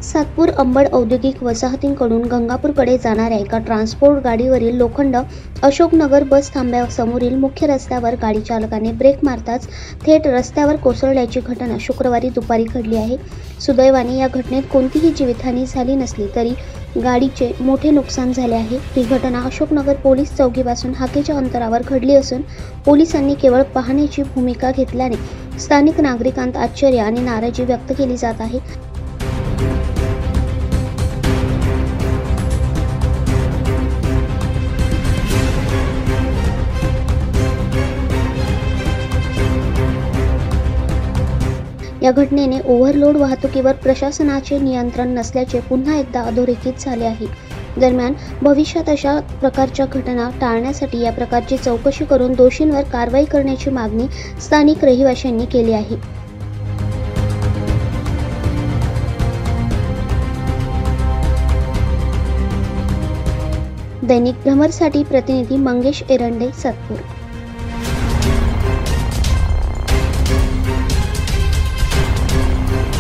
सातपूर अंबड औद्योगिक वसाहतींकडून गंगापूरकडे जाणाऱ्या एका ट्रान्सपोर्ट गाडीवरील लोखंड अशोकनगर बस थांब्यासमोरील मुख्य रस्त्यावर गाडी चालकाने ब्रेक मारताच थेट रस्त्यावर कोसळल्याची घटना शुक्रवारी दुपारी घडली आहे। सुदैवाने या घटनेत कोणतीही जीवितहानी झाली नसली तरी गाडीचे मोठे नुकसान झाले आहे। ही घटना अशोकनगर पोलीस चौकीपासून हाकेच्या अंतरावर घडली असून पोलिसांनी केवळ पाहण्याची भूमिका घेतल्याने स्थानिक नागरिकांत आश्चर्य आणि नाराजी व्यक्त केली जात आहे। या घटनेने ओव्हरलोड वाहतुकीवर प्रशासनाचे नियंत्रण नसल्याचे पुन्हा एकदा अधोरेखित झाले आहे। दरम्यान भविष्यात अशा प्रकारच्या घटना टाळण्यासाठी या प्रकारची चौकशी करून दोषींवर कारवाई करण्याची मागणी स्थानिक रहिवाशांनी केली आहे। दैनिक भ्रमरसाठी प्रतिनिधी मंगेश एरंडे, सातपूर।